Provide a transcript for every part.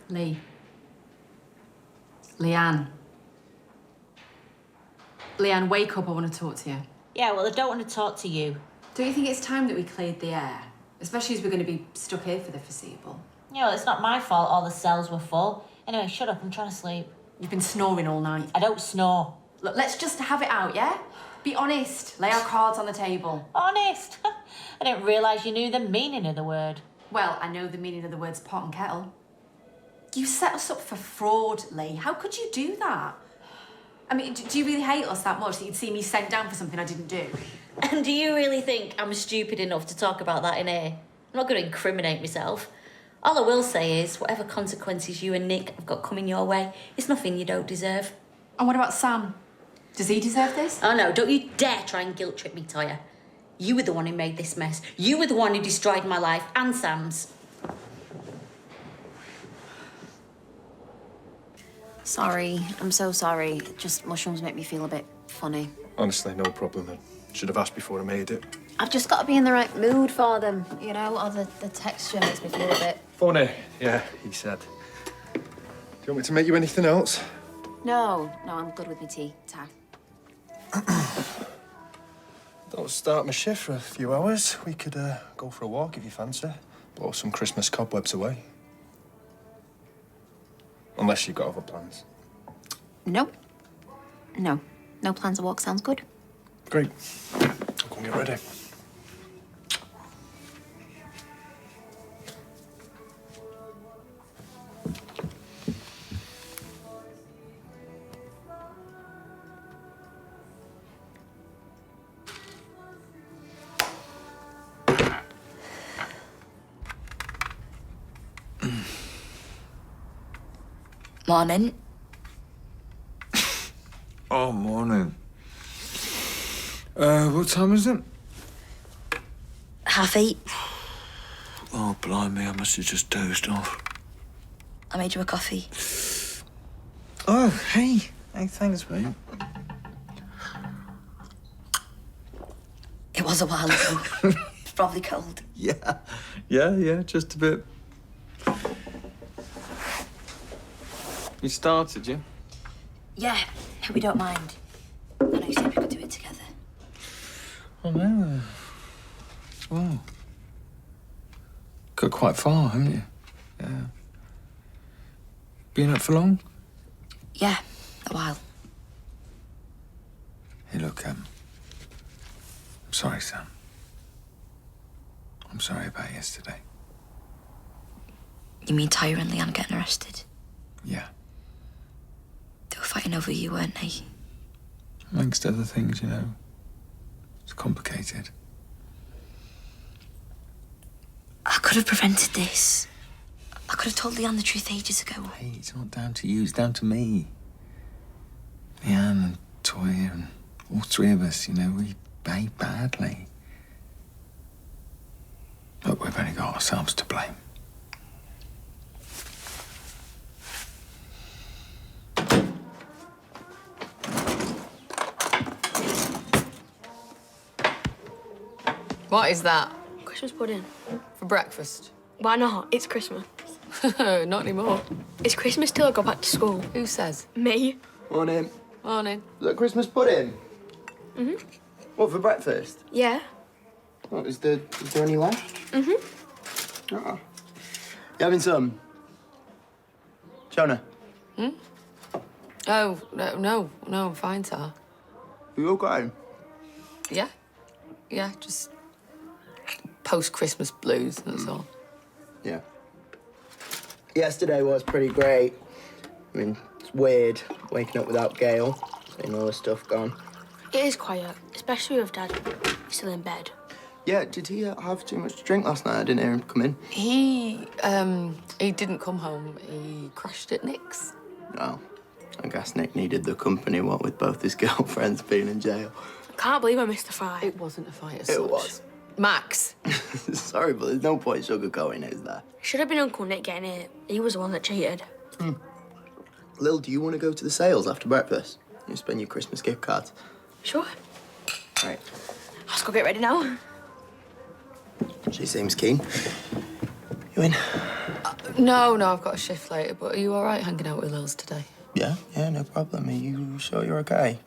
Lee. Leanne. Leanne, wake up, I want to talk to you. Yeah, well, I don't want to talk to you. Don't you think it's time that we cleared the air? Especially as we're going to be stuck here for the foreseeable. Yeah, well, it's not my fault all the cells were full. Anyway, shut up, I'm trying to sleep. You've been snoring all night. I don't snore. Look, let's just have it out, yeah? Be honest. Lay our cards on the table. Honest? I didn't realise you knew the meaning of the word. Well, I know the meaning of the words pot and kettle. You set us up for fraud, Lee. How could you do that? I mean, do you really hate us that much that you'd see me sent down for something I didn't do? And do you really think I'm stupid enough to talk about that in here? I'm not going to incriminate myself. All I will say is, whatever consequences you and Nick have got coming your way, it's nothing you don't deserve. And what about Sam? Does he deserve this? Oh no, don't you dare try and guilt trip me, Toya. You were the one who made this mess. You were the one who destroyed my life and Sam's. Sorry, I'm so sorry. Just mushrooms make me feel a bit funny. Honestly, no problem. I should have asked before I made it. I've just got to be in the right mood for them, you know, or the texture makes me feel a bit... Funny, yeah, he said. Do you want me to make you anything else? No, I'm good with my tea. Ta. Don't start my shift for a few hours. We could go for a walk if you fancy. Blow some Christmas cobwebs away. Unless you've got other plans. Nope. No plans to walk sounds good. Great. I'll go and get ready. Morning. Oh, morning. What time is it? 8:30. Oh, blimey, I must have just dozed off. I made you a coffee. Oh, hey. Hey, thanks, mate. It was a while ago. It's probably cold. Yeah, just a bit. You started, yeah? Yeah, we don't mind. I know you said we could do it together. Oh, no. Well, got quite far, haven't you? Yeah. Been up for long? Yeah, a while. Hey, look, I'm sorry, Sam. I'm sorry about yesterday. You mean Tyra and Leanne getting arrested? Yeah. They were fighting over you, weren't they? Amongst other things, you know. It's complicated. I could have prevented this. I could have told Leanne the truth ages ago. Hey, it's not down to you, it's down to me. Leanne and Toya and all three of us, you know, we behaved badly. Look, we've only got ourselves to blame. What is that? Christmas pudding. For breakfast? Why not? It's Christmas. Not anymore. It's Christmas till I go back to school. Who says? Me. Morning. Morning. Is that Christmas pudding? Mhm. What, for breakfast? Yeah. What, is there any left? Mhm. Oh. You having some? Jonah? Oh, no, I'm fine, sir. You all got home? Yeah, just post-Christmas blues, that's all. Yeah. Yesterday was pretty great. I mean, it's weird waking up without Gail, seeing all the stuff gone. It is quiet, especially with Dad. He's still in bed. Yeah, did he have too much to drink last night? I didn't hear him come in. He didn't come home. He crashed at Nick's. Oh, I guess Nick needed the company, what with both his girlfriends being in jail. I can't believe I missed the fight. It wasn't a fight as It such. was. Max. Sorry, but there's no point sugarcoating it, is there? It should have been Uncle Nick getting it. He was the one that cheated. Lil, do you want to go to the sales after breakfast? You spend your Christmas gift cards. Sure. Right. Let's go get ready now. She seems keen. You in? No, I've got a shift later, but are you all right hanging out with Lils today? Yeah, no problem. Are you sure you're okay?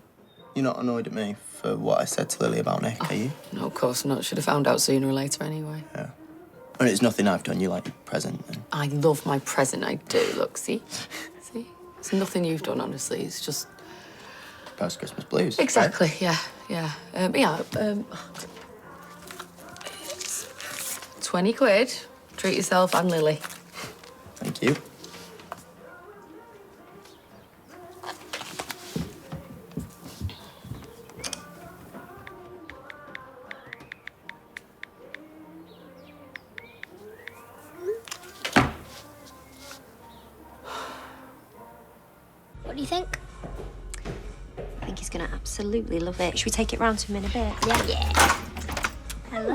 You're not annoyed at me for what I said to Lily about Nick, are you? No, of course not. Should have found out sooner or later anyway. Yeah. And it's nothing I've done. You like your present. And... I love my present, I do. Look, see? See? It's nothing you've done, honestly. It's just... Post-Christmas blues. Exactly, right? yeah. It's 20 quid. Treat yourself and Lily. Thank you. What do you think? I think he's gonna absolutely love it. Should we take it round to him in a bit? Yeah. Hello.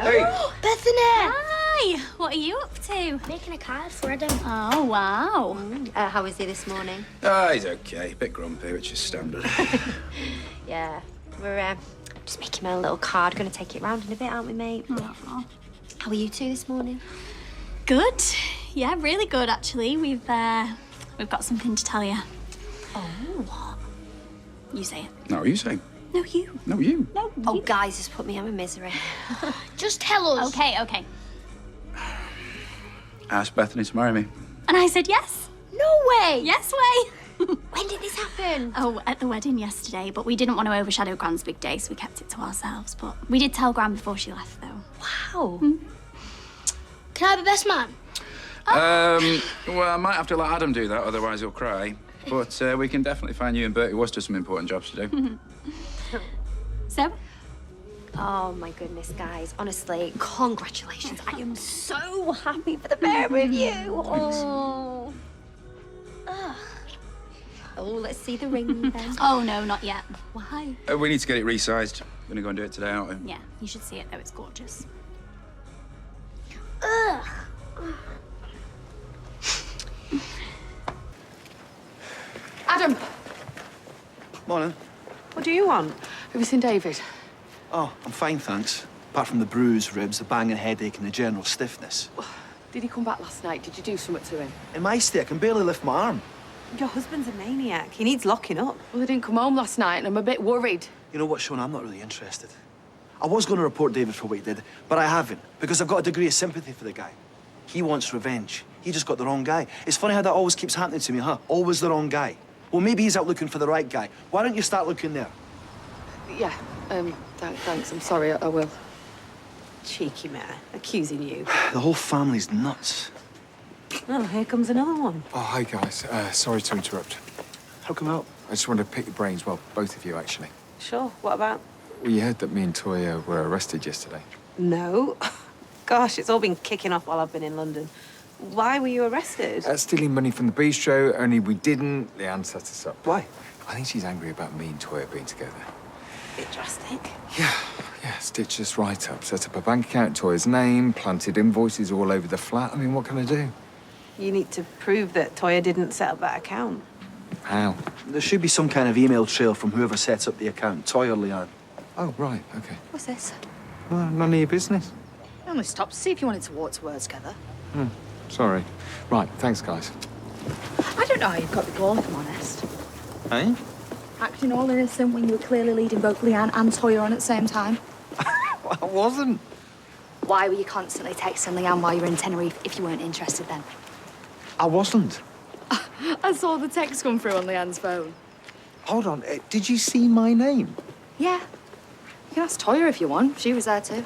Hey. Bethany! Hi! What are you up to? Making a card for Adam. Oh, wow. How was he this morning? He's okay. Bit grumpy, which is standard. Yeah. We're just making him a little card. Gonna take it round in a bit, aren't we, mate? Oh. How are you two this morning? Good. Yeah, really good, actually. We've got something to tell you. Oh. You say it. No, you say. No, you. No, you. No, Oh, guys, just put me out of misery. Just tell us. Okay. Asked Bethany to marry me. And I said yes. No way! Yes way. When did this happen? Oh, at the wedding yesterday, but we didn't want to overshadow Gran's big day, so we kept it to ourselves. But we did tell Gran before she left, though. Wow. Can I be best man? Well, I might have to let Adam do that, otherwise he'll cry. But we can definitely find you and Bertie Worcester some important jobs to do. So? Oh, my goodness, guys. Honestly, congratulations. I am so happy for the pair of you. Oh. Ugh. Oh, let's see the ring then. Oh, no, not yet. Why? We need to get it resized. We're gonna go and do it today, aren't we? Yeah, you should see it, though. It's gorgeous. Ugh. Adam, Morning. what do you want? Have you seen David? Oh, I'm fine, thanks. Apart from the bruised ribs, the banging headache, and the general stiffness. Did he come back last night? Did you do something to him? In my state, I can barely lift my arm. Your husband's a maniac. He needs locking up. Well, he didn't come home last night, and I'm a bit worried. You know what, Sean? I'm not really interested. I was going to report David for what he did, but I haven't, because I've got a degree of sympathy for the guy. He wants revenge. He just got the wrong guy. It's funny how that always keeps happening to me, huh? Always the wrong guy. Well, maybe he's out looking for the right guy. Why don't you start looking there? Yeah, thanks. I'm sorry, I will. Cheeky man, accusing you. The whole family's nuts. Oh, here comes another one. Oh, hi, guys. Sorry to interrupt. How come out? I just wanted to pick your brains, well, both of you, actually. Sure, what about? Well, you heard that me and Toya were arrested yesterday. No. Gosh, it's all been kicking off while I've been in London. Why were you arrested? Stealing money from the bistro, only we didn't. Leanne set us up. Why? I think she's angry about me and Toya being together. Bit drastic. Yeah, stitched us right up. Set up a bank account in Toya's name, planted invoices all over the flat. I mean, what can I do? You need to prove that Toya didn't set up that account. How? There should be some kind of email trail from whoever sets up the account, Toy or Leanne. Oh, right, okay. What's this? Well, none of your business. I only stopped to see if you wanted to walk to work together. Sorry. Right, thanks, guys. I don't know how you've got the ball, if I'm honest. Hey? Acting all innocent when you were clearly leading both Leanne and Toya on at the same time. I wasn't. Why were you constantly texting Leanne while you were in Tenerife if you weren't interested then? I wasn't. I saw the text come through on Leanne's phone. Hold on, did you see my name? Yeah. You can ask Toya if you want. She was there too.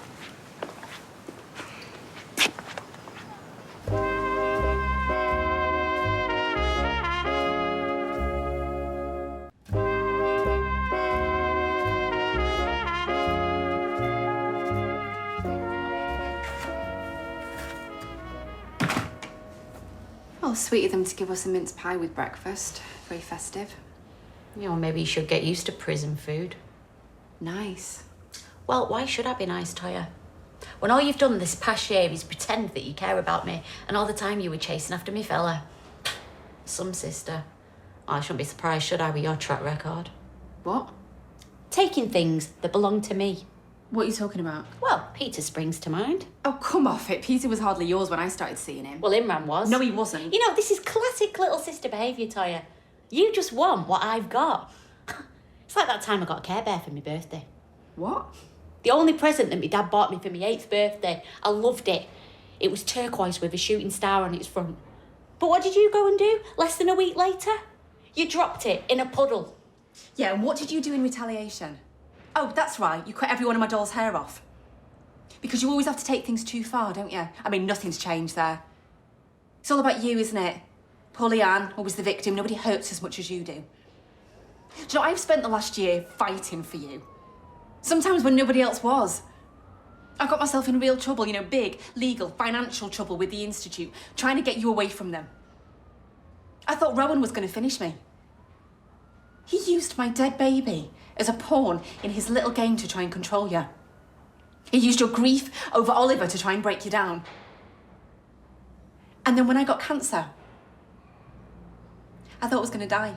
Well, sweet of them to give us a mince pie with breakfast. Very festive. You know, maybe you should get used to prison food. Nice. Well, why should I be nice, Toya? When all you've done this past year is pretend that you care about me, and all the time you were chasing after me fella. Some sister. I shouldn't be surprised, should I, with your track record? What? Taking things that belong to me. What are you talking about? Well, Peter springs to mind. Oh, come off it. Peter was hardly yours when I started seeing him. Well, Imran was. No, he wasn't. You know, this is classic little sister behaviour, Toya. You just want what I've got. It's like that time I got a Care Bear for my birthday. What? The only present that my dad bought me for my 8th birthday. I loved it. It was turquoise with a shooting star on its front. But what did you go and do less than a week later? You dropped it in a puddle. Yeah, and what did you do in retaliation? Oh, that's right, you cut every one of my doll's hair off. Because you always have to take things too far, don't you? I mean, nothing's changed there. It's all about you, isn't it? Poor Leanne, always the victim. Nobody hurts as much as you do. Do you know, I've spent the last year fighting for you. Sometimes when nobody else was. I got myself in real trouble, you know, big, legal, financial trouble with the Institute, trying to get you away from them. I thought Rowan was going to finish me. He used my dead baby as a pawn in his little game to try and control you. He used your grief over Oliver to try and break you down. And then when I got cancer, I thought I was going to die.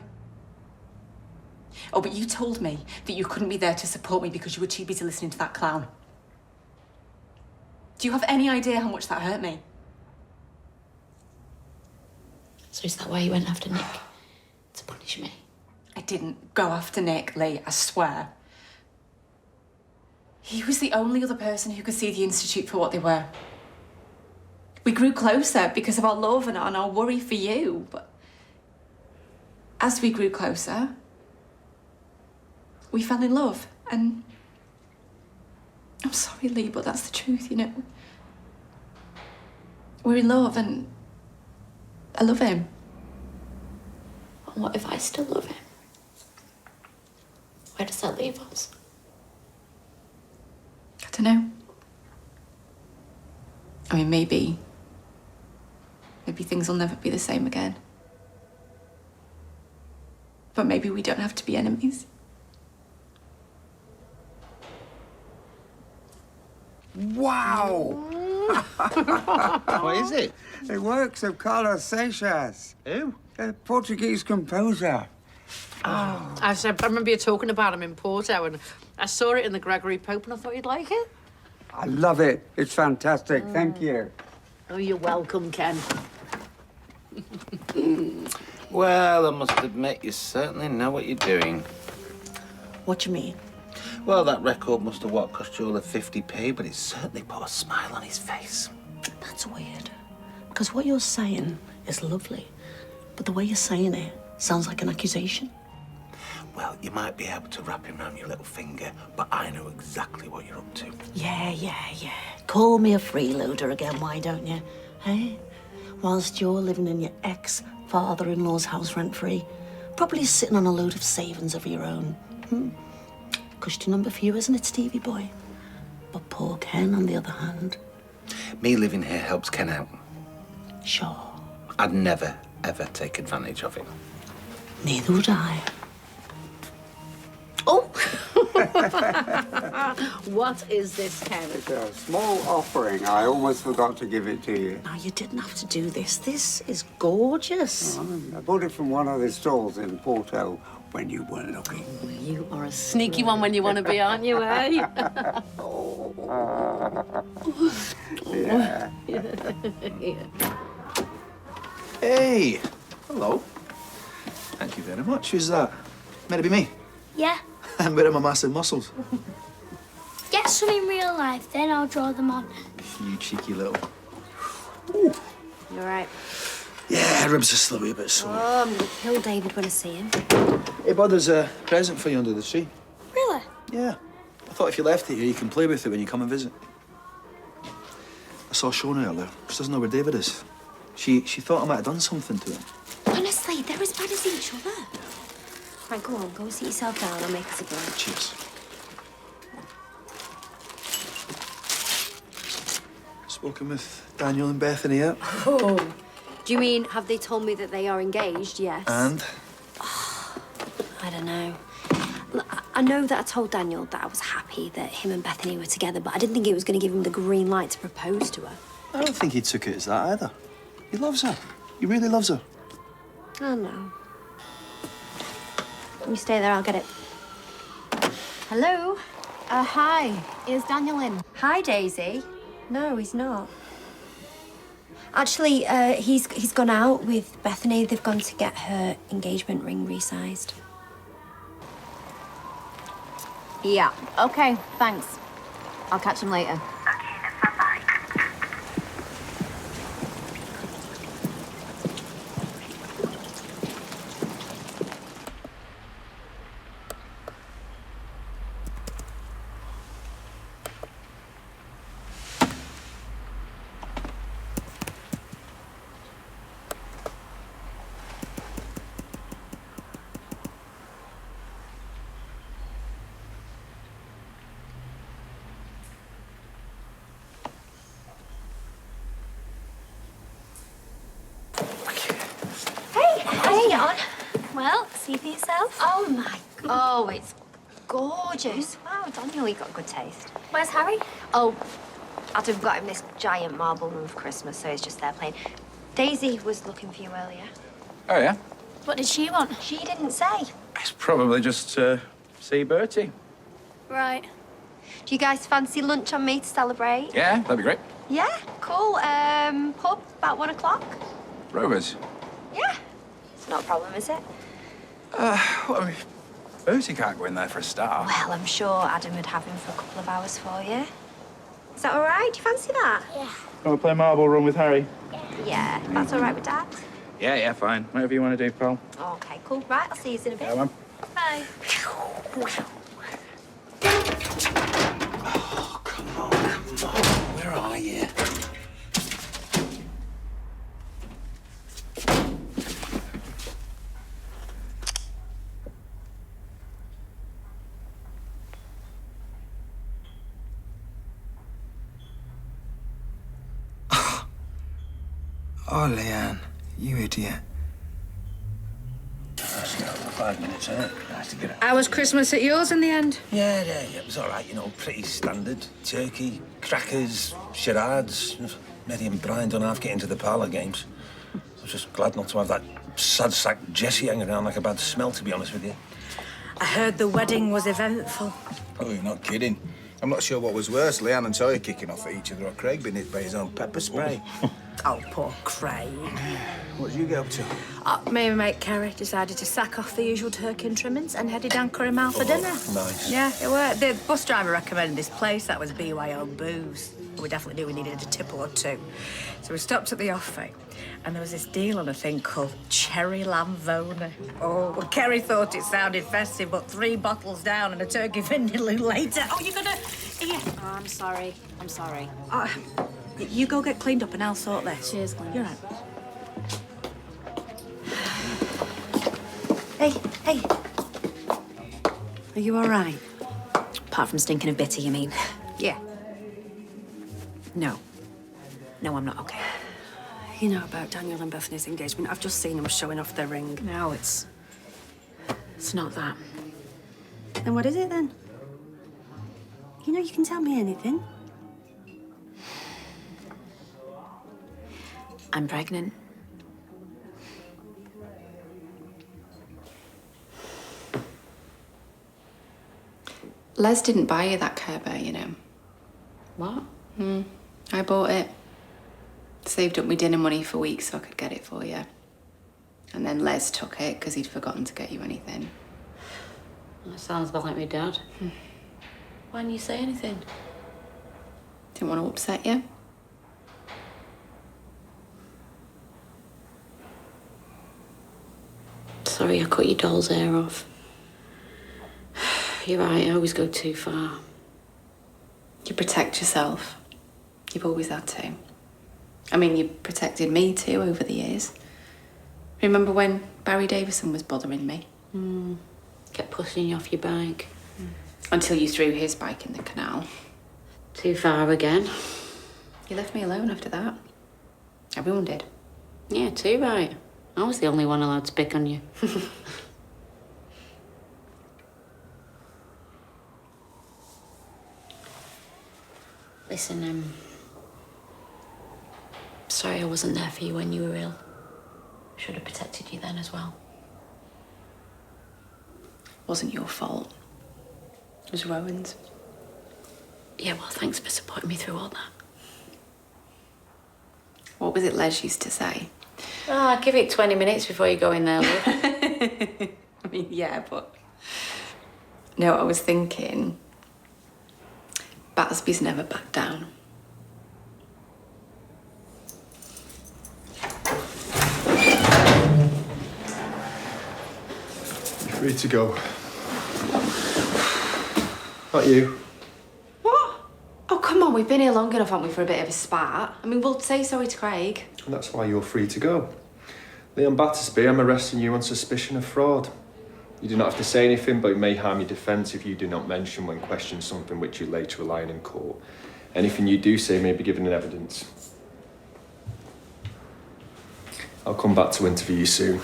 Oh, but you told me that you couldn't be there to support me because you were too busy listening to that clown. Do you have any idea how much that hurt me? So is that why you went after Nick? To punish me? I didn't go after Nick, Lee, I swear. He was the only other person who could see the Institute for what they were. We grew closer because of our love and our worry for you, but as we grew closer, we fell in love, and I'm sorry, Lee, but that's the truth, you know. We're in love, and I love him. And what if I still love him? Where does that leave us? I don't know. I mean, maybe things will never be the same again. But maybe we don't have to be enemies. Wow! What is it? The works of Carlos Seixas. Who? A Portuguese composer. I remember you talking about him in Porto, and I saw it in the Gregory Pope, and I thought you'd like it. I love it. It's fantastic. Thank you. Oh, you're welcome, Ken. Well, I must admit, you certainly know what you're doing. What do you mean? Well, that record must have what cost you all of 50p, but it certainly put a smile on his face. That's weird. Because what you're saying is lovely, but the way you're saying it sounds like an accusation. Well, you might be able to wrap him around your little finger, but I know exactly what you're up to. Yeah. Call me a freeloader again, why don't you? Hey? Whilst you're living in your ex-father-in-law's house rent-free, probably sitting on a load of savings of your own. Cushy number for you, isn't it, Stevie boy? But poor Ken, on the other hand. Me living here helps Ken out. Sure. I'd never, ever take advantage of him. Neither would I. Oh! What is this, Ken? It's a small offering. I almost forgot to give it to you. No, you didn't have to do this. This is gorgeous. I bought it from one of the stalls in Porto when you weren't looking. You are a Sneaky one when you want to be, aren't you, eh? Yeah. Hey! Hello. Thank you very much. Who's that? Meant to be me. Yeah. And where are my massive muscles? Get some in real life, then I'll draw them on. You cheeky little... You're right. Yeah, ribs are still a wee bit sore. Oh, I'm gonna kill David when I see him. Hey, bud, there's a present for you under the tree. Really? Yeah. I thought if you left it here, you can play with it when you come and visit. I saw Shona earlier. She doesn't know where David is. She thought I might have done something to him. Honestly, they're as bad as each other. Right, go on, go and sit yourself down. I'll make us a glass. Cheers. Spoken with Daniel and Bethany yet? Oh. Do you mean, have they told me that they are engaged? Yes. And? I don't know. Look, I know that I told Daniel that I was happy that him and Bethany were together, but I didn't think it was going to give him the green light to propose to her. I don't think he took it as that either. He loves her. He really loves her. I know. You stay there, I'll get it. Hello? Hi. Is Daniel in? Hi, Daisy. No, he's not. Actually, he's gone out with Bethany. They've gone to get her engagement ring resized. Yeah. Okay, thanks. I'll catch him later. Hey, on. Well, see for yourself. Oh my. Oh, it's gorgeous. Wow, Daniel, you got good taste. Where's Harry? Oh, Adam got him this giant marble room for Christmas, so he's just there playing. Daisy was looking for you earlier. Oh, yeah? What did she want? She didn't say. It's probably just see Bertie. Right. Do you guys fancy lunch on me to celebrate? Yeah, that'd be great. Yeah, cool. Pub, about 1 o'clock? Rovers. Yeah. It's not a problem, is it? Well, I mean, Bertie can't go in there for a start. Well, I'm sure Adam would have him for a couple of hours for you. Is that all right? Do you fancy that? Yeah. Want to play marble run with Harry? Yeah, that's all right with Dad. Yeah, fine. Whatever you want to do, pal. Okay, cool. Right, I'll see you in a bit. Yeah, man. Bye. Oh, come on. Where are you? Oh, Leanne, you idiot. That's got 5 minutes, isn't it? Nice to get it. How was Christmas at yours in the end? Yeah, it was all right, you know, pretty standard. Turkey, crackers, charades. Eddie and Brian don't half get into the parlour games. I was just glad not to have that sad sack Jessie hanging around like a bad smell, to be honest with you. I heard the wedding was eventful. Oh, you're not kidding. I'm not sure what was worse, Leanne and Toya kicking off at each other or Craig being hit by his own pepper spray. Oh, poor Craig. What did you get up to? Me and my mate Kerry decided to sack off the usual turkey and trimmings and headed down Curry Mile for dinner. Nice. Yeah, it worked. The bus driver recommended this place that was BYO booze. We definitely knew we needed a tipple or two. So we stopped at the offie, and there was this deal on a thing called Cherry Lamvona. Oh, well, Kerry thought it sounded festive, but 3 bottles down and a turkey vindaloo later. Oh, you're gonna... Here. Oh, I'm sorry. I'm sorry. You go get cleaned up and I'll sort this. Cheers, Glenn. You're right. Hey. Are you all right? Apart from stinking of bitter, you mean? Yeah. No, I'm not okay. You know about Daniel and Bethany's engagement? I've just seen them showing off their ring. No, it's not that. Then what is it then? You know you can tell me anything. I'm pregnant. Les didn't buy you that Care Bear, you know. What? I bought it. Saved up my dinner money for weeks so I could get it for you. And then Les took it because he'd forgotten to get you anything. That sounds about like my dad. Why didn't you say anything? Didn't want to upset you? Sorry, I cut your doll's hair off. You're right, I always go too far. You protect yourself. You've always had to. I mean, you protected me too over the years. Remember when Barry Davison was bothering me? Kept pushing you off your bike. Until you threw his bike in the canal. Too far again. You left me alone after that. Everyone did. Yeah, too right. I was the only one allowed to pick on you. Listen, sorry I wasn't there for you when you were ill. Should have protected you then as well. Wasn't your fault. It was Rowan's. Yeah, well, thanks for supporting me through all that. What was it Les used to say? Oh, give it 20 minutes before you go in there, love. I mean, yeah, but... No, I was thinking... Battersby's never backed down. You're free to go. Not you. What? Oh, come on, we've been here long enough, haven't we, for a bit of a spat? I mean, we'll say sorry to Craig. And that's why you're free to go. Leon Battersby, I'm arresting you on suspicion of fraud. You do not have to say anything, but it may harm your defence if you do not mention when questioned something which you later rely on in court. Anything you do say may be given in evidence. I'll come back to interview you soon.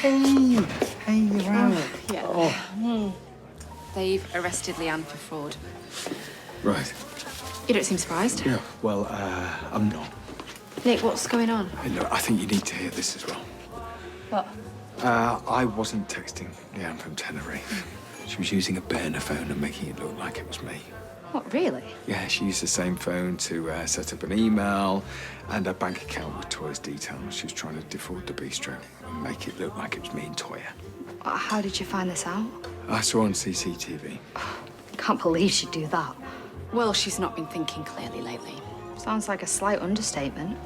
Hey. Hey, you're out. Yeah. Oh. They've arrested Leanne for fraud. Right. You don't seem surprised. Yeah, well, I'm not. Nick, what's going on? Hey, look, I think you need to hear this as well. What? I wasn't texting Leanne from Tenerife. She was using a burner phone and making it look like it was me. What, really? Yeah, she used the same phone to set up an email and a bank account with Toya's details. She was trying to defraud the bistro and make it look like it was me and Toya. How did you find this out? I saw on CCTV. Can't believe she'd do that. Well, she's not been thinking clearly lately. Sounds like a slight understatement.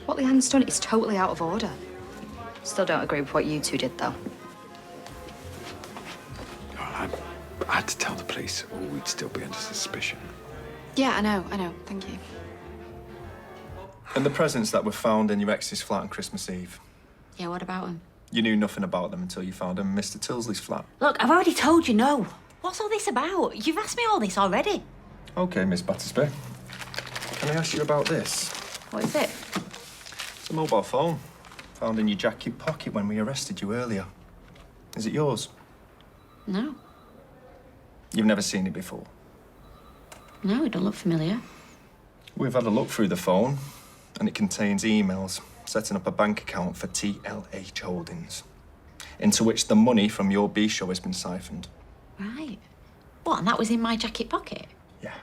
What Leanne's done is totally out of order. Still don't agree with what you two did, though. I had to tell the police or we'd still be under suspicion. Yeah, I know. Thank you. And the presents that were found in your ex's flat on Christmas Eve. Yeah, what about him? You knew nothing about them until you found them in Mr. Tilsley's flat. Look, I've already told you no. What's all this about? You've asked me all this already. OK, Miss Battersby. Can I ask you about this? What is it? It's a mobile phone found in your jacket pocket when we arrested you earlier. Is it yours? No. You've never seen it before? No, it don't look familiar. We've had a look through the phone, and it contains emails setting up a bank account for TLH Holdings, into which the money from your B show has been siphoned. Right. What, and that was in my jacket pocket? Yeah.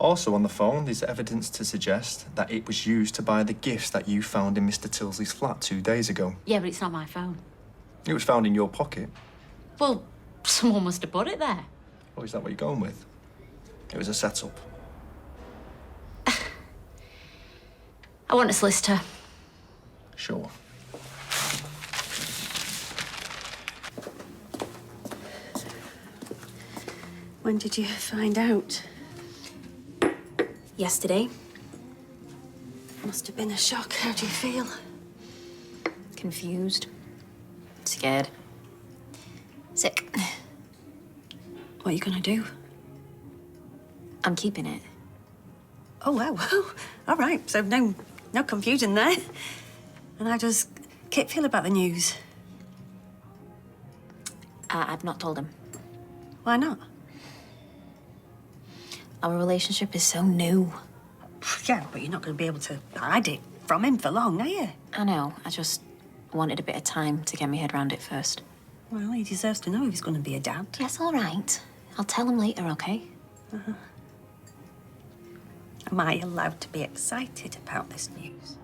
Also on the phone, there's evidence to suggest that it was used to buy the gifts that you found in Mr. Tilsley's flat 2 days ago. Yeah, but it's not my phone. It was found in your pocket. Well, someone must have put it there. Oh, is that what you're going with? It was a setup. I want a solicitor. Sure. When did you find out? Yesterday. Must have been a shock. How do you feel? Confused. Scared. Sick. What are you gonna do? I'm keeping it. Oh, wow. All right. So no confusion there. And how does Kit feel about the news? I've not told him. Why not? Our relationship is so new. Yeah, but you're not going to be able to hide it from him for long, are you? I know. I just wanted a bit of time to get my head around it first. Well, he deserves to know if he's going to be a dad. Yes, all right. I'll tell him later, okay? Uh-huh. Am I allowed to be excited about this news?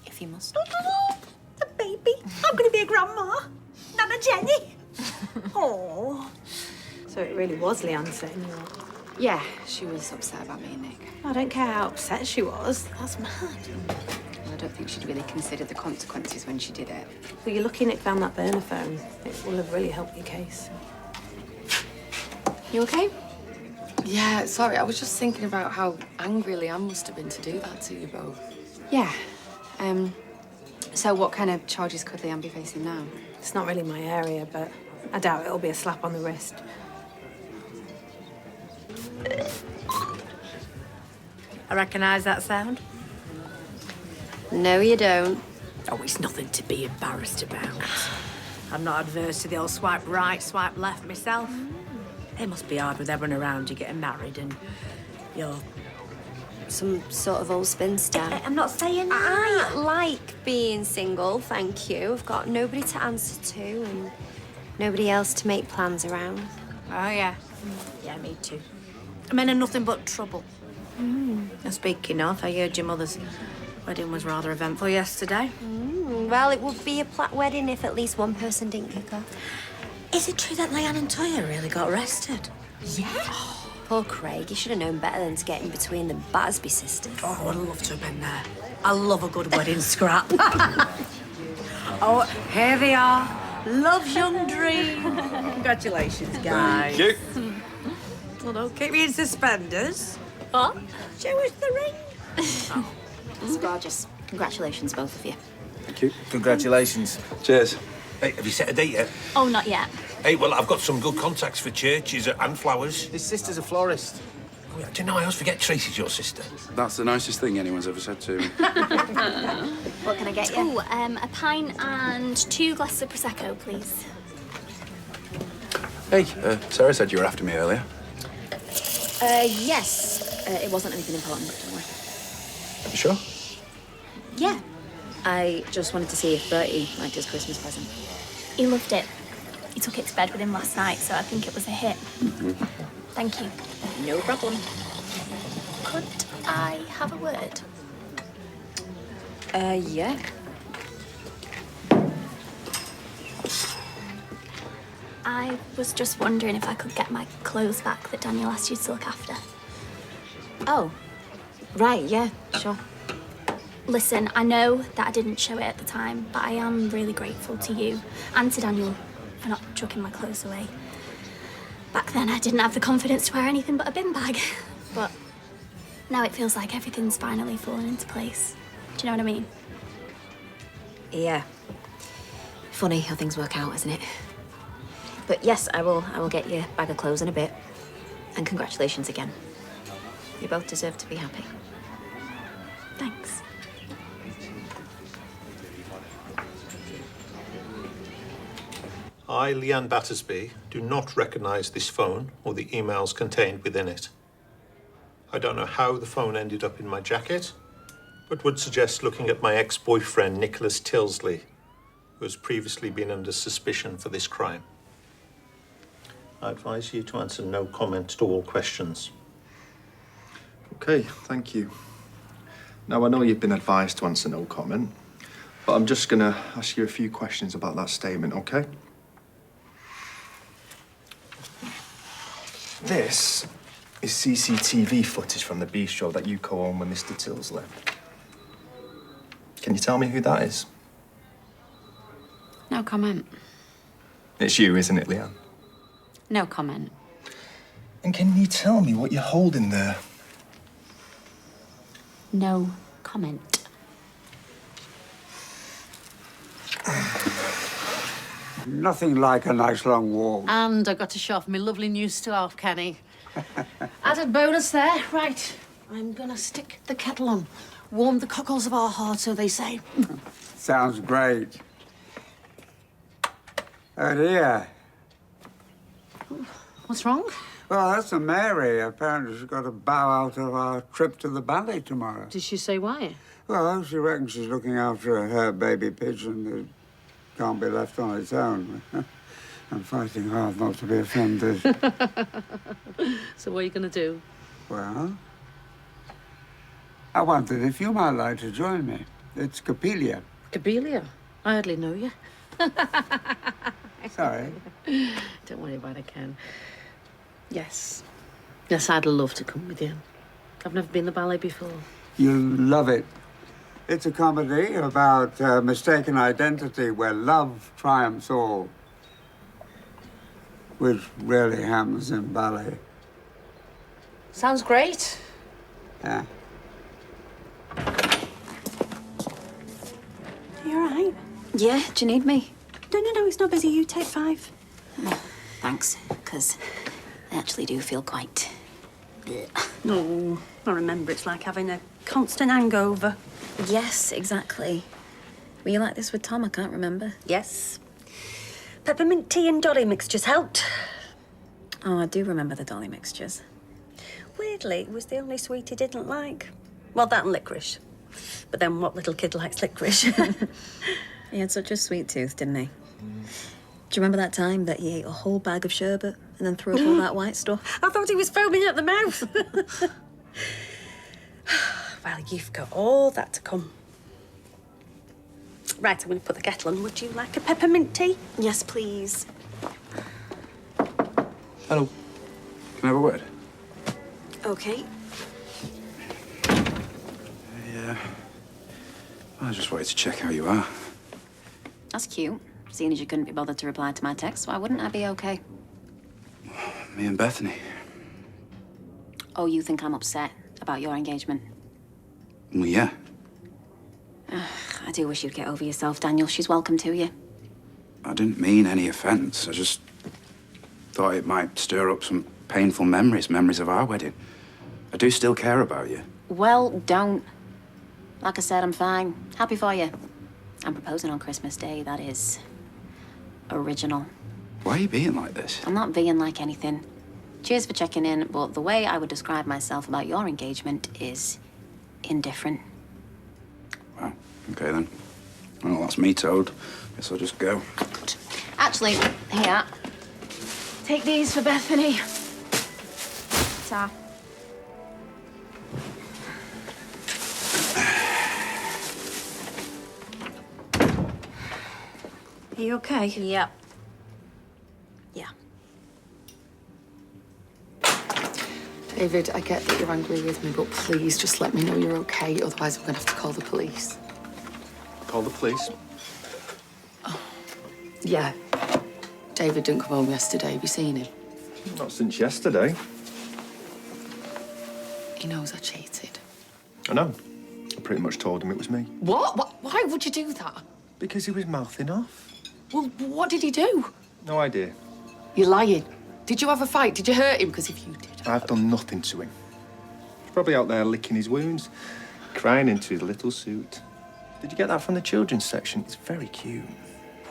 If you must. The baby. I'm going to be a grandma. Nana Jenny. Oh. So it really was Leanne setting you up? Yeah, she was upset about me and Nick. I don't care how upset she was. That's mad. Well, I don't think she'd really considered the consequences when she did it. Well, you're lucky Nick found that burner phone. It will have really helped your case. You okay? Yeah, sorry, I was just thinking about how angry Leanne must have been to do that to you both. Yeah. So what kind of charges could Leanne be facing now? It's not really my area, but I doubt it'll be a slap on the wrist. I recognise that sound. No, you don't. Oh, it's nothing to be embarrassed about. I'm not adverse to the old swipe right, swipe left myself. It must be hard with everyone around you getting married and you're... Some sort of old spinster. I'm not saying I like being single, thank you. I've got nobody to answer to and nobody else to make plans around. Oh, yeah. Yeah, me too. Men are nothing but trouble. And speaking of, I heard your mother's wedding was rather eventful yesterday. Well, it would be a plat wedding if at least one person didn't kick off. Is it true that Leanne and Toya really got arrested? Yeah. Poor Craig, he should have known better than to get in between the Battersby sisters. Oh, I'd love to have been there. I love a good wedding scrap. Oh, here they are. Love's young dream. Congratulations, guys. Thank you. Well, don't keep me in suspenders. What? Show us the ring. Oh. It's gorgeous. Congratulations, both of you. Thank you. Congratulations. Cheers. Hey, have you set a date yet? Oh, not yet. Hey, well, I've got some good contacts for churches and flowers. His sister's a florist. Oh, yeah, do you know, I always forget Tracy's your sister. That's the nicest thing anyone's ever said to me. What can I get you? Oh, a pint and 2 glasses of Prosecco, please. Hey, Sarah said you were after me earlier. Yes. It wasn't anything important, don't worry. You sure? Yeah. I just wanted to see if Bertie liked his Christmas present. He loved it. He took it to bed with him last night, so I think it was a hit. Thank you. No problem. Could I have a word? Yeah. I was just wondering if I could get my clothes back that Daniel asked you to look after. Oh, right, yeah, sure. Listen, I know that I didn't show it at the time, but I am really grateful to you and to Daniel for not chucking my clothes away. Back then, I didn't have the confidence to wear anything but a bin bag. But now it feels like everything's finally fallen into place. Do you know what I mean? Yeah. Funny how things work out, isn't it? But yes, I will get you a bag of clothes in a bit. And congratulations again. You both deserve to be happy. Thanks. I, Leanne Battersby, do not recognise this phone or the emails contained within it. I don't know how the phone ended up in my jacket, but would suggest looking at my ex-boyfriend, Nicholas Tilsley, who has previously been under suspicion for this crime. I advise you to answer no comment to all questions. Okay, thank you. Now, I know you've been advised to answer no comment, but I'm just going to ask you a few questions about that statement, okay? This is CCTV footage from the bistro that you co-own with Mr. Tilsley. Can you tell me who that is? No comment. It's you, isn't it, Leanne? No comment. And can you tell me what you're holding there? No comment. Nothing like a nice long walk. And I got to show off my lovely new stove, Kenny. Added bonus there. Right, I'm gonna stick the kettle on. Warm the cockles of our hearts, so they say. Sounds great. Oh dear. What's wrong? Well, that's a Mary. Apparently she's got to bow out of our trip to the ballet tomorrow. Did she say why? Well, she reckons she's looking after her baby pigeon that can't be left on its own. I'm fighting hard not to be offended. So what are you gonna do? Well, I wondered if you might like to join me. It's Capelia. Capelia? I hardly know you. Sorry. Don't worry about it, Ken. Yes. Yes, I'd love to come with you. I've never been to ballet before. You'll love it. It's a comedy about mistaken identity where love triumphs all, which rarely happens in ballet. Sounds great. Yeah. You all right? Yeah, do you need me? No, it's not busy. You take 5. No, thanks, because I actually do feel quite... No, I remember it's like having a constant hangover. Yes, exactly. Were you like this with Tom? I can't remember. Yes. Peppermint tea and dolly mixtures helped. Oh, I do remember the dolly mixtures. Weirdly, it was the only sweet he didn't like. Well, that and licorice. But then what little kid likes licorice? He had such a sweet tooth, didn't he? Do you remember that time that he ate a whole bag of sherbet and then threw up all that white stuff? I thought he was foaming at the mouth. Well, you've got all that to come. Right, I'm going to put the kettle on. Would you like a peppermint tea? Yes, please. Hello. Can I have a word? Okay. Yeah. I just wanted to check how you are. That's cute. Seeing as you couldn't be bothered to reply to my text, why wouldn't I be okay? Me and Bethany. Oh, you think I'm upset about your engagement? Well, yeah. I do wish you'd get over yourself, Daniel. She's welcome to you. I didn't mean any offence. I just thought it might stir up some painful memories of our wedding. I do still care about you. Well, don't. Like I said, I'm fine. Happy for you. I'm proposing on Christmas Day. That is original. Why are you being like this? I'm not being like anything. Cheers for checking in, but the way I would describe myself about your engagement is indifferent. Wow. Okay, then. Well, that's me told. Guess I'll just go. Actually, here. Take these for Bethany. Ta. Are you okay? Yep. Yeah. David, I get that you're angry with me, but please just let me know you're okay. Otherwise, I'm going to have to call the police. Call the police? Yeah. David didn't come home yesterday. Have you seen him? Not since yesterday. He knows I cheated. I know. I pretty much told him it was me. What? Why would you do that? Because he was mouthing off. Well, what did he do? No idea. You're lying. Did you have a fight? Did you hurt him? Because if you did... I've done nothing to him. He's probably out there licking his wounds, crying into his little suit. Did you get that from the children's section? It's very cute.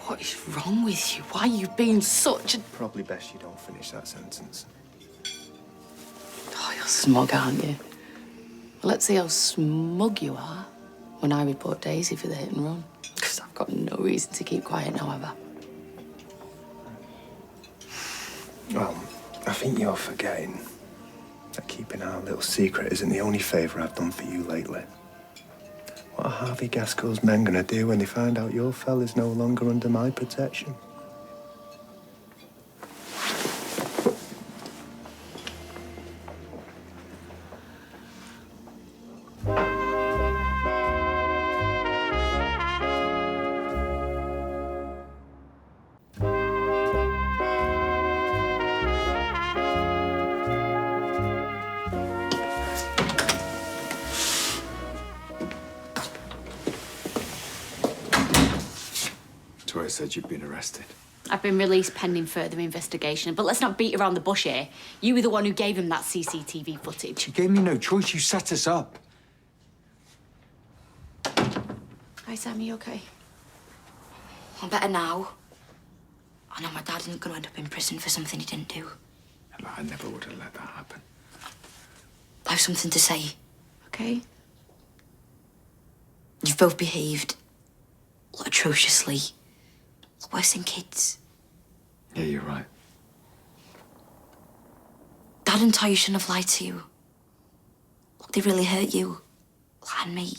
What is wrong with you? Why are you being such a... Probably best you don't finish that sentence. Oh, you're smug, aren't you? Well, let's see how smug you are when I report Daisy for the hit and run. Because I've got no reason to keep quiet now, have I? Well, I think you're forgetting that keeping our little secret isn't the only favour I've done for you lately. What are Harvey Gaskell's men gonna do when they find out your fella's no longer under my protection? Toya said you'd been arrested. I've been released pending further investigation, but let's not beat around the bush here. You were the one who gave him that CCTV footage. You gave me no choice. You set us up. Hi, Sam, you okay? I'm better now. I know my dad isn't going to end up in prison for something he didn't do. I never would have let that happen. I have something to say. Okay. You've both behaved atrociously. Worse than kids. Yeah, you're right. Dad and Toya shouldn't have lied to you. Look, they really hurt you. And me.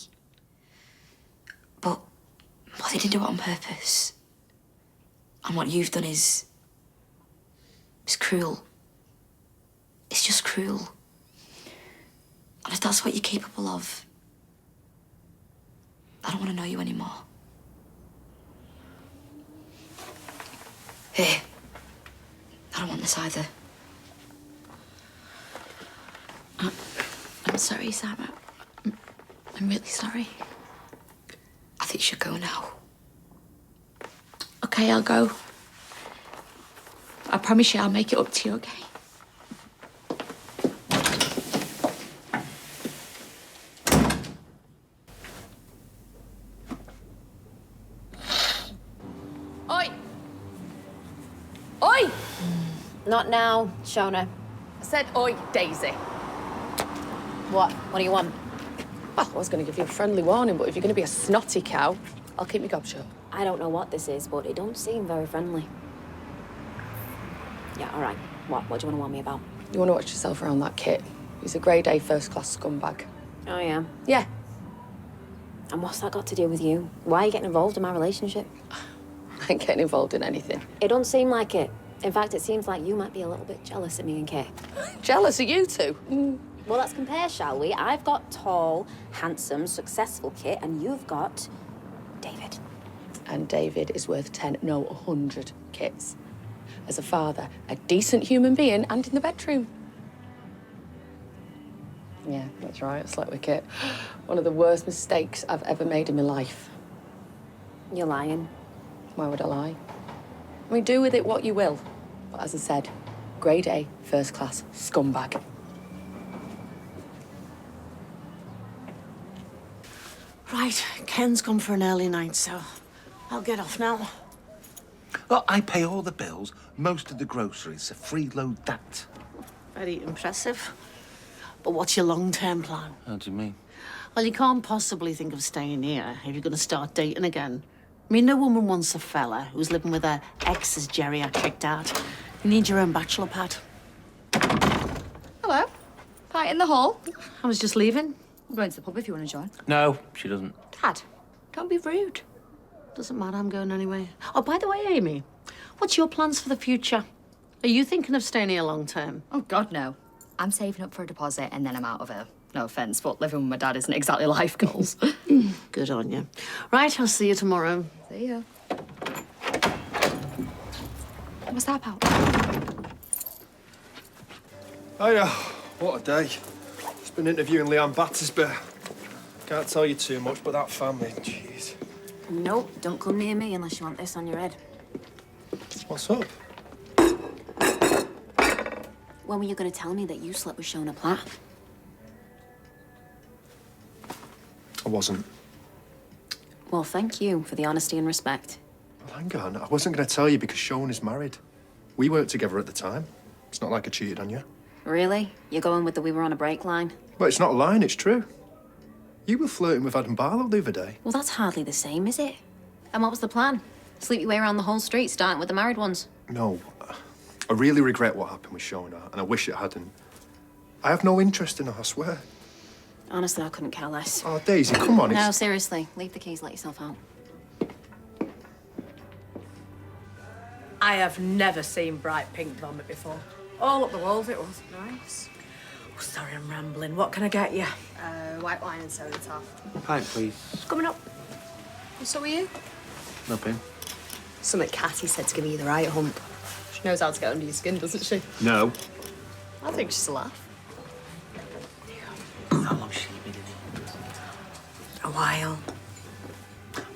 But they didn't do it on purpose. And what you've done is cruel. It's just cruel. And if that's what you're capable of, I don't want to know you anymore. Here. I don't want this either. I'm sorry, Sam. I'm really sorry. I think you should go now. Okay, I'll go. I promise you I'll make it up to you, okay? Not now, Shona. I said, oi, Daisy. What do you want? Well, I was going to give you a friendly warning, but if you're going to be a snotty cow, I'll keep my gob shut. I don't know what this is, but it don't seem very friendly. Yeah, all right. What do you want to warn me about? You want to watch yourself around that kit. He's a grade A first-class scumbag. Oh, yeah? Yeah. And what's that got to do with you? Why are you getting involved in my relationship? I ain't getting involved in anything. It don't seem like it. In fact, it seems like you might be a little bit jealous of me and Kit. Jealous of you two? Well, let's compare, shall we? I've got tall, handsome, successful Kit, and you've got David. And David is worth 10, no, 100 kits. As a father, a decent human being, and in the bedroom. Yeah, that's right, I slept with Kit. One of the worst mistakes I've ever made in my life. You're lying. Why would I lie? I mean, do with it what you will. But as I said, grade A, first-class scumbag. Right, Ken's gone for an early night, so I'll get off now. Well, I pay all the bills, most of the groceries, a freeload that. Very impressive. But what's your long-term plan? How do you mean? Well, you can't possibly think of staying here if you're going to start dating again. I mean, no woman wants a fella who's living with her ex's geriatric dad. You need your own bachelor pad. Hello. Party in the hall. I was just leaving. I'm going to the pub if you want to join. No, she doesn't. Dad, don't be rude. Doesn't matter, I'm going anyway. Oh, by the way, Amy, what's your plans for the future? Are you thinking of staying here long term? Oh, God, no. I'm saving up for a deposit and then I'm out of here. No offence, but living with my dad isn't exactly life goals. Good on you. Right, I'll see you tomorrow. See ya. What's that about? Hiya. What a day. Just been interviewing Leanne Battersby. Can't tell you too much, but that family, jeez. Nope, don't come near me unless you want this on your head. What's up? When were you going to tell me that you slept with Shona Platt? I wasn't. Well, thank you for the honesty and respect. Well, hang on. I wasn't going to tell you because Shona's married. We worked together at the time. It's not like I cheated on you. Really? You're going with the we were on a break line? Well, it's not a line, it's true. You were flirting with Adam Barlow the other day. Well, that's hardly the same, is it? And what was the plan? Sleep your way around the whole street, starting with the married ones? No. I really regret what happened with Shona, and I wish it hadn't. I have no interest in her, I swear. Honestly, I couldn't care less. Oh, Daisy, come on. No, seriously. Leave the keys, let yourself out. I have never seen bright pink vomit before. All up the walls it was. Nice. Oh, sorry, I'm rambling. What can I get you? White wine and soda top. Pint, please. Coming up. And so are you? Nothing. Something Catty said to give me the right hump. She knows how to get under your skin, doesn't she? No. I think she's a laugh. How long's she been in here? A while.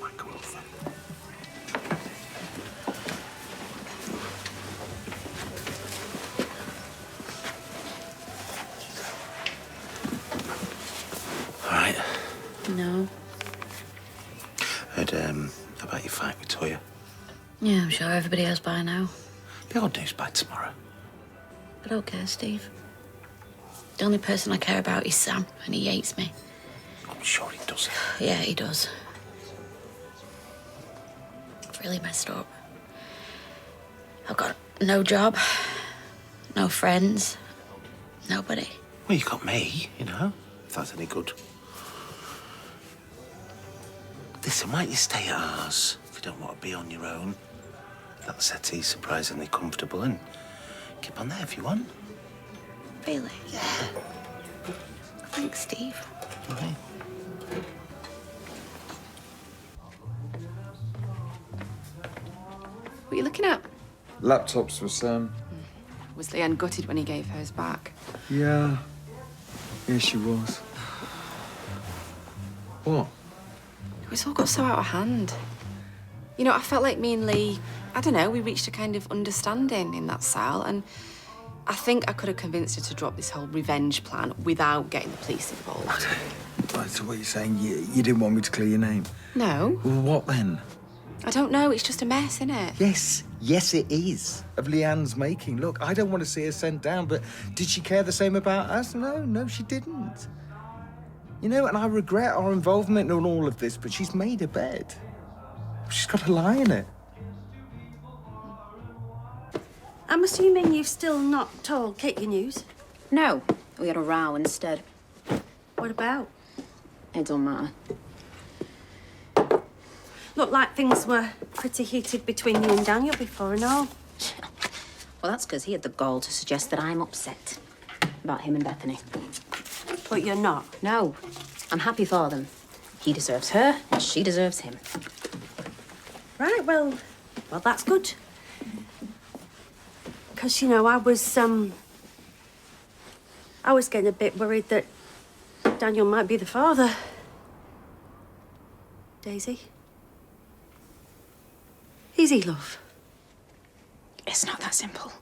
My girlfriend. All right. No. Heard about your fight with Toya. Yeah, I'm sure everybody has by now. Be old news by tomorrow. I don't care, Steve. The only person I care about is Sam, and he hates me. I'm sure he does. Yeah, he does. I've really messed up. I've got no job, no friends, nobody. Well, you got me, you know, if that's any good. Listen, why don't you stay at ours if you don't want to be on your own? That settee's surprisingly comfortable and keep on there if you want. Really? Yeah. Thanks, Steve. Okay. What are you looking at? Laptops for Sam. Was Leanne gutted when he gave hers back? Yeah. Yeah, she was. What? It's all got so out of hand. You know, I felt like me and Lee, I don't know, we reached a kind of understanding in that cell, and I think I could have convinced her to drop this whole revenge plan without getting the police involved. Right, so what you're saying, you didn't want me to clear your name? No. Well, what then? I don't know, it's just a mess, isn't it? Yes, Yes, it is, of Leanne's making. Look, I don't want to see her sent down, but did she care the same about us? No, she didn't. You know, and I regret our involvement in all of this, but she's made her bed. She's got to lie in it. I'm assuming you've still not told Kit your news? No, we had a row instead. What about? It don't matter. Looked like things were pretty heated between you and Daniel before and all. Well, that's because he had the gall to suggest that I'm upset about him and Bethany. But you're not? No, I'm happy for them. He deserves her, and she deserves him. Right, well, that's good. Because, you know, I was getting a bit worried that Daniel might be the father. Daisy? Is he, love? It's not that simple.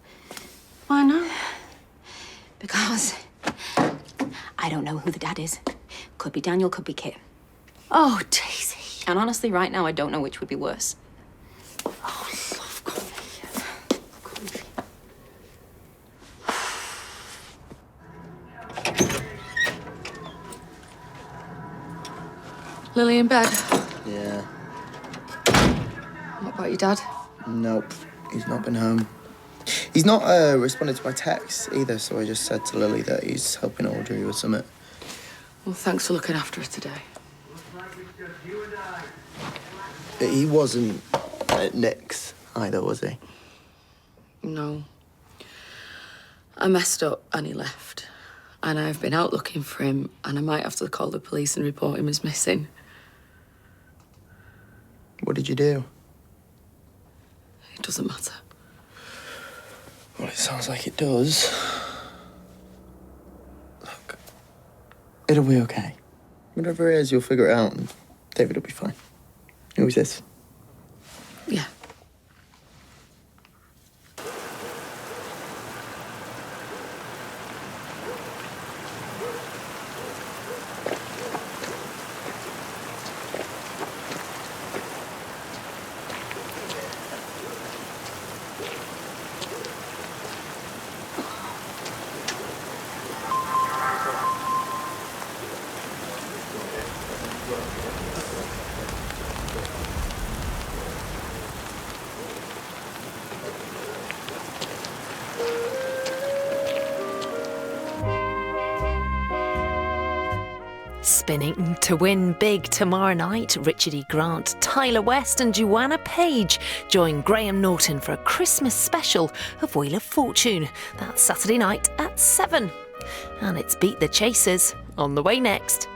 Why not? Because I don't know who the dad is. Could be Daniel, could be Kit. Oh, Daisy. And honestly, right now, I don't know which would be worse. Oh, love, come here. Lily in bed? Yeah. What about your dad? Nope. He's not been home. He's not responded to my texts either, so I just said to Lily that he's helping Audrey with something. Well, thanks for looking after her today. He wasn't at Nick's either, was he? No. I messed up and he left. And I've been out looking for him, and I might have to call the police and report him as missing. What did you do? It doesn't matter. Well, it sounds like it does. Look, it'll be okay. Whatever it is, you'll figure it out, and David will be fine. Who is this? Yeah. Spinning to win big tomorrow night, Richard E. Grant, Tyler West and Joanna Page join Graham Norton for a Christmas special of Wheel of Fortune. That's Saturday night at 7. And it's Beat the Chasers on the way next.